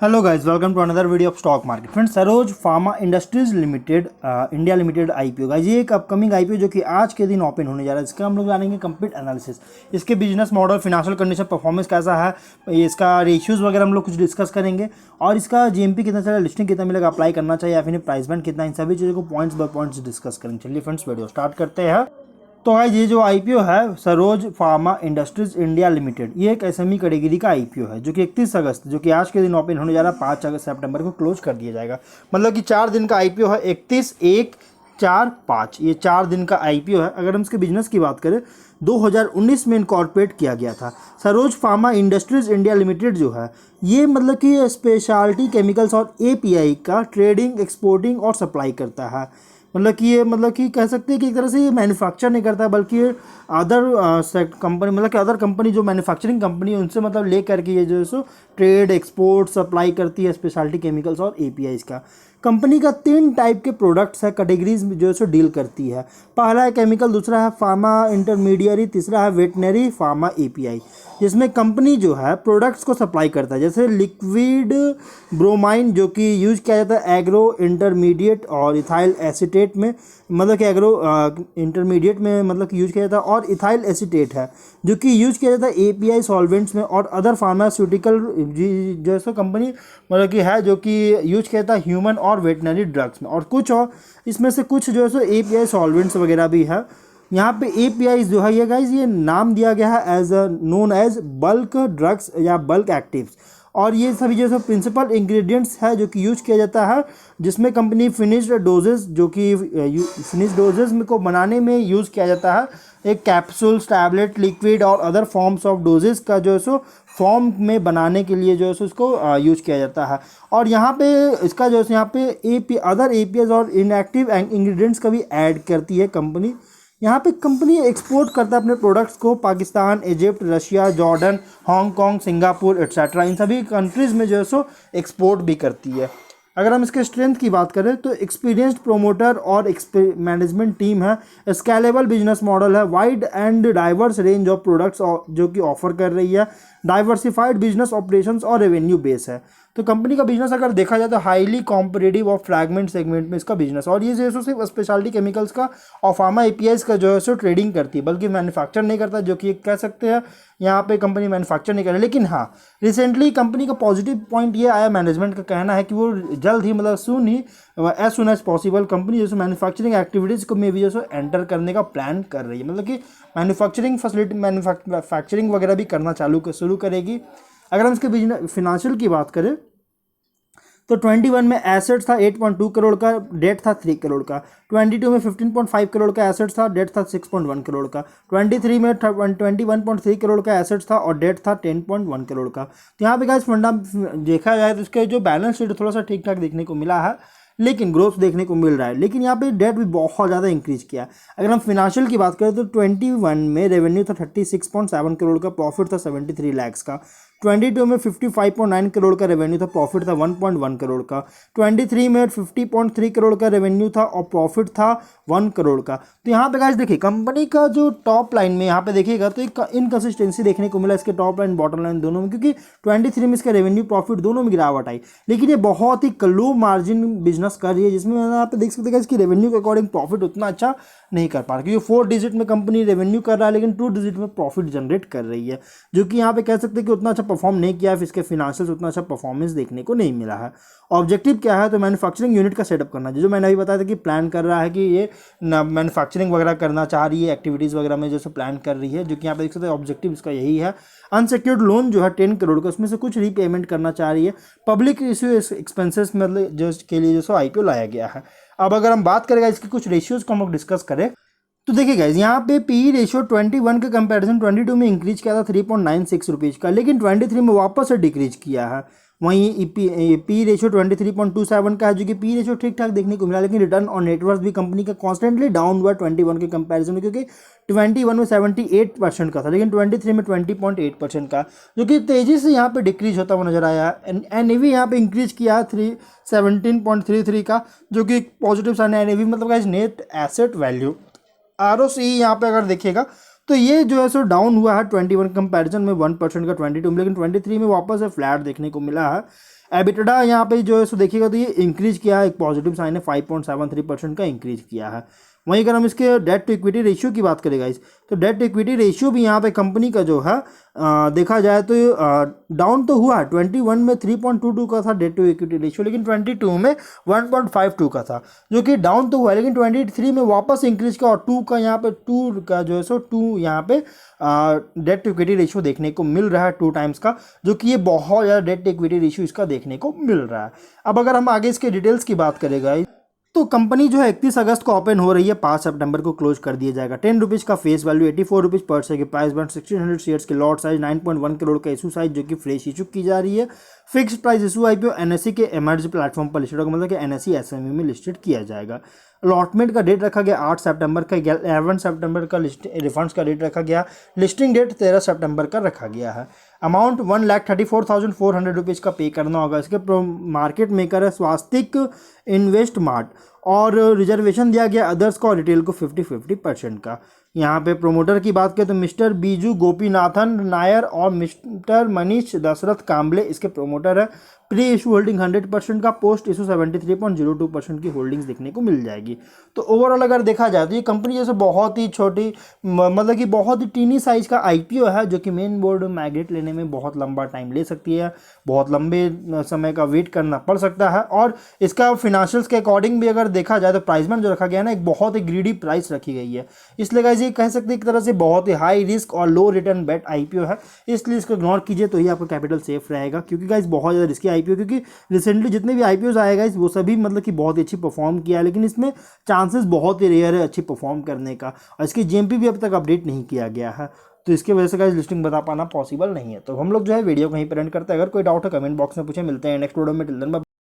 Hello guys, welcome to another video of stock market. Friends, Saroj pharma industries limited India limited IPO. Guys, ये एक upcoming IPO जो कि आज के दिन ओपन होने जा रहा है। इसका हम लोग जानेंगे कंप्लीट एनालिसिस, इसके business model, financial condition, performance कैसा है, इसका रेशियोज वगैरह हम लोग कुछ डिस्कस करेंगे और इसका जीएमपी कितना चला, लिस्टिंग कितना मिलेगा, अप्लाई करना चाहिए या फिर प्राइस बैंड कितना, इन सभी चीज़ों को पॉइंट्स बाय पॉइंट्स डिस्कस करेंगे। चलिए फ्रेंड्स, वीडियो स्टार्ट करते हैं। तो गाइस, ये जो आईपीओ है Saroj pharma industries India limited, ये एक एसएमई कैटेगरी का आईपीओ है जो कि 31 अगस्त, जो कि आज के दिन ओपन होने जा रहा है, 5 अगस्त सितंबर को क्लोज कर दिया जाएगा। मतलब कि 4 दिन का आईपीओ है। 31, 1, 4, 5, ये 4 दिन का आईपीओ है। अगर हम इसके बिजनेस की बात करें, 2019 में इनकॉर्पोरेट किया गया था। Saroj pharma industries India limited जो है, ये मतलब कि स्पेशलिटी केमिकल्स और एपीआई का ट्रेडिंग, एक्सपोर्टिंग और सप्लाई करता है। मतलब कि ये कह सकते हैं कि एक तरह से ये मैन्युफैक्चर नहीं करता है, बल्कि ये अदर कंपनी, मतलब कि अदर कंपनी जो मैन्युफैक्चरिंग कंपनी है उनसे मतलब ले करके ये जो है सो ट्रेड, एक्सपोर्ट, सप्लाई करती है स्पेशलिटी केमिकल्स और एपीआईज का। कंपनी का 3 टाइप के प्रोडक्ट्स है, कैटेगरीज जो है सो डील करती है। पहला है केमिकल, दूसरा है फार्मा इंटरमीडियरी, तीसरा है वेटनरी फार्मा एपीआई, जिसमें कंपनी जो है प्रोडक्ट्स को सप्लाई करता है। जैसे लिक्विड ब्रोमाइन जो कि यूज किया जाता है एग्रो इंटरमीडिएट और इथाइल एसीटेट में, मतलब कि एग्रो इंटरमीडिएट में मतलब कि यूज किया जाता है, और इथाइल एसीटेट है जो कि यूज किया जाता है एपीआई सॉल्वेंट्स में और अदर फार्मास्यूटिकल जैसे कंपनी मतलब कि है जो कि यूज किया जाता है ह्यूमन और वेटनरी ड्रग्स में, और कुछ और इसमें से कुछ जो है सो एपीआई सॉल्वेंट्स वगैरह भी है। यहाँ पे एपीआई जो है ये गाइस, ये नाम दिया गया है as known as bulk drugs या बल्क एक्टिव्स, और ये सभी जो है प्रिंसिपल इंग्रेडिएंट्स है जो कि यूज किया जाता है, जिसमें कंपनी फिनिश्ड डोजेस जो कि फिनिश्ड डोजेस को बनाने में यूज़ किया जाता है। एक कैप्सूल्स, टैबलेट, लिक्विड और अदर फॉर्म्स ऑफ डोजेस का जो है सो फॉर्म में बनाने के लिए जो है सो इसको यूज किया जाता है। और यहाँ पे इसका जो है यहाँ पे अदर एपीएस और इनएक्टिव इंग्रेडिएंट्स का भी ऐड करती है कंपनी। यहाँ पे कंपनी एक्सपोर्ट करता है अपने प्रोडक्ट्स को Pakistan, Egypt, Russia, Jordan, Hong Kong, Singapore etcetera, इन सभी कंट्रीज़ में जो है सो एक्सपोर्ट भी करती है। अगर हम इसके स्ट्रेंथ की बात करें तो एक्सपीरियंस्ड प्रोमोटर और मैनेजमेंट टीम है, स्केलेबल बिजनेस मॉडल है, wide and diverse range of products जो कि ऑफर कर रही है, डाइवर्सिफाइड बिजनेस ऑपरेशंस और रेवेन्यू बेस है। तो कंपनी का बिजनेस अगर देखा जाए तो हाईली कॉम्पिटिटिव और फ्रैगमेंट सेगमेंट में इसका बिजनेस, और ये जो है सिर्फ स्पेशलिटी केमिकल्स का और फार्मा एपीआईज का जो है सो ट्रेडिंग करती है, बल्कि मैन्युफैक्चर नहीं करता, जो कि कह सकते हैं यहाँ पे कंपनी मैन्युफैक्चर नहीं कर रही। लेकिन हाँ, रिसेंटली कंपनी का पॉजिटिव पॉइंट ये आया, मैनेजमेंट का कहना है कि वो जल्द ही मतलब as soon as possible company जैसे मैन्युफैक्चरिंग एक्टिविटीज़ को में भी जो एंटर करने का प्लान कर रही है, मतलब कि मैन्युफैक्चरिंग फैसिलिटी, मैन्युफैक्चरिंग वगैरह भी करना शुरू करेगी। अगर हम इसके बिजनेस फिनेंशियल की बात करें तो 21 में एसेट्स था 8.2 करोड़ का, डेट था 3 करोड़ का। 22 में 15.5 करोड़ का एसेट्स था, डेट था 6.1 करोड़ का। 23 में 21.3 करोड़ का एसेट्स था और डेट था 10.1 करोड़ का। तो यहाँ पे गाइस फंडा देखा जाए तो इसके जो बैलेंस शीट थोड़ा सा ठीक ठाक देखने को मिला है, लेकिन ग्रोथ देखने को मिल रहा है, लेकिन यहाँ पे डेट भी बहुत ज़्यादा इंक्रीज किया। अगर हम फिनेंशियल की बात करें तो 21 में रेवेन्यू था 36.7 करोड़ का, प्रॉफिट था 73 लाख का। 22 में 55.9 करोड़ का रेवेन्यू था, प्रॉफिट था 1.1 करोड़ का। 23 में 50.3 करोड़ का रेवेन्यू था और प्रॉफिट था 1 करोड़ का। तो यहाँ पे गाइस देखिए कंपनी का जो टॉप लाइन में यहाँ पे देखिएगा तो एक इनकंसिस्टेंसी देखने को मिला इसके टॉप लाइन बॉटम लाइन दोनों में, क्योंकि 23 में इसका रेवेन्यू प्रॉफिट दोनों में गिरावट आई, लेकिन ये बहुत ही लो मार्जिन बिजनेस कर रही है, जिसमें यहाँ पे देख सकते हैं इसकी रेवेन्यू के अकॉर्डिंग प्रॉफिट उतना अच्छा नहीं कर पा रहा, क्योंकि 4 डिजिट में कंपनी रेवेन्यू कर रहा है लेकिन 2 डिजिट में प्रॉफिट जनरेट कर रही है, जो कि यहाँ पे कह सकते हैं कि उतना अच्छा परफॉर्म नहीं किया, फिर इसके फिनेंशियल्स उतना अच्छा परफॉर्मेंस देखने को नहीं मिला है। ऑब्जेक्टिव क्या है तो मैन्युफैक्चरिंग यूनिट का सेटअप करना, जो मैंने अभी बताया था कि प्लान कर रहा है कि ये मैन्युफैक्चरिंग वगैरह करना चाह रही है, एक्टिविटीज़ वगैरह में जो प्लान कर रही है, जो कि यहाँ पे देख सकते हैं ऑब्जेक्टिव इसका यही है। अनसिक्योर्ड लोन जो है 10 करोड़ का, उसमें से कुछ रीपेमेंट करना चाह रही है। पब्लिक इश्यू एक्सपेंसेस मतलब जो के लिए जो आईपीओ लाया गया है। अब अगर हम बात करेंगे इसके कुछ रेशियोज को हम लोग डिस्कस करें तो देखिए गाइस, यहाँ पे पी रेशियो 21 के कंपैरिजन 22 में इंक्रीज किया था 3.96 रुपीज़ का, लेकिन 23 में वापस से डिक्रीज किया है। वहीं पी रेशियो 23.27 का है, जो कि पी रेशियो ठीक ठाक देखने को मिला, लेकिन रिटर्न ऑन नेटवर्थ भी कंपनी का कॉन्स्टेंटली डाउन हुआ 21 के कंपैरिजन में, क्योंकि 21 में 78% का था, लेकिन 23 में 20.8% का, जो कि तेज़ी से यहाँ पे डिक्रीज होता हुआ नजर आया है। एनएवी यहाँ पे इंक्रीज किया है 17.33 का, जो कि पॉजिटिव साइन है। एनएवी मतलब नेट एसेट वैल्यू। आरओसी यहाँ पे अगर देखिएगा तो ये जो है सो डाउन हुआ है 21 कंपैरिजन में 1% का 22 में, लेकिन 23 में वापस से फ्लैट देखने को मिला है। एबिटडा यहाँ पे जो है सो देखिएगा तो ये इंक्रीज किया है, एक पॉजिटिव साइन है, 5.73% का इंक्रीज किया है। वहीं अगर हम इसके डेट टू इक्विटी रेशियो की बात करें गाइस, तो डेट टू इक्विटी रेशियो भी यहाँ पे कंपनी का जो है देखा जाए तो डाउन तो हुआ है। 21 में 3.22 का था डेट टू इक्विटी रेशियो, लेकिन 22 में 1.52 का था, जो कि डाउन तो हुआ है, लेकिन 23 में वापस इंक्रीज किया और 2 का यहाँ पे 2 का जो है सो 2 यहाँ पे डेट टू इक्विटी रेशियो देखने को मिल रहा है 2 टाइम्स का, जो कि ये बहुत ज़्यादा डेट टू इक्विटी रेशियो इसका देखने को मिल रहा है। अब अगर हम आगे इसके डिटेल्स की बात करेगा, तो कंपनी जो है 31 अगस्त को ओपन हो रही है, 5 सितंबर को क्लोज कर दिया जाएगा। 10 रुपीज़ का फेस वैल्यू, 84 रुपीज़ पर शेयर की प्राइस बैंड, 1600 शेयर्स के लॉट साइज, 9.1 करोड़ का इशू साइज जो कि फ्रेश इशू की जा रही है। Fixed price issue IPO NSC के एमर्ज प्लेटफॉर्म पर लिस्टेड होगा, मतलब कि एनएससी एसएमई में लिस्टेड किया जाएगा। अलॉटमेंट का डेट रखा गया 8 सितंबर का, 11 सितंबर का रिफंड्स का डेट रखा गया, लिस्टिंग डेट 13 सितंबर का रखा गया है। अमाउंट 1,34,400 रुपीज़ का पे करना होगा। इसके मार्केट मेकर है स्वास्तिक इन्वेस्ट मार्ट, और रिजर्वेशन दिया गया अदर्स को और रिटेल को 50-50% का। यहाँ पे प्रोमोटर की बात करें तो मिस्टर बीजू गोपीनाथन नायर और मिस्टर मनीष दशरथ कांबले इसके प्रोमोटर है। प्री इशू होल्डिंग 100% का, पोस्ट इशू 73.02% की होल्डिंग्स देखने को मिल जाएगी। तो ओवरऑल अगर देखा जाए तो ये कंपनी जैसे बहुत ही छोटी मतलब कि बहुत ही टीनी साइज का आईपीओ है, जो कि मेन बोर्ड मैग्नेट लेने में बहुत लंबा टाइम ले सकती है, बहुत लंबे समय का वेट करना पड़ सकता है। और इसका फिनेंशियल्स के अकॉर्डिंग भी अगर देखा जाए तो प्राइस बैंड जो रखा गया है ना, एक बहुत ही ग्रीडी प्राइस रखी गई है। इसलिए गाइस ये कह सकते हैं एक तरह से बहुत ही हाई रिस्क और लो रिटर्न बेट आईपीओ है, इसलिए इसको इग्नोर कीजिए तो ही आपका कैपिटल सेफ रहेगा। क्योंकि गाइस बहुत ज़्यादा रिस्की आईपीओ, क्योंकि रिसेंटली जितने भी आईपीओ आए गाइस वो सभी मतलब कि बहुत ही अच्छी परफॉर्म किया है, लेकिन इसमें चांसेस बहुत ही रेयर है अच्छी परफॉर्म करने का, और इसकी जीएमपी भी अब तक अपडेट नहीं किया गया है, तो इसके वजह से गाइस लिस्टिंग बता पाना पॉसिबल नहीं है। तो हम लोग जो है वीडियो कहीं पर एंड करते हैं। अगर कोई डाउट है कमेंट बॉक्स में पूछे। मिलते हैं नेक्स्ट वीडियो में। Till then bye.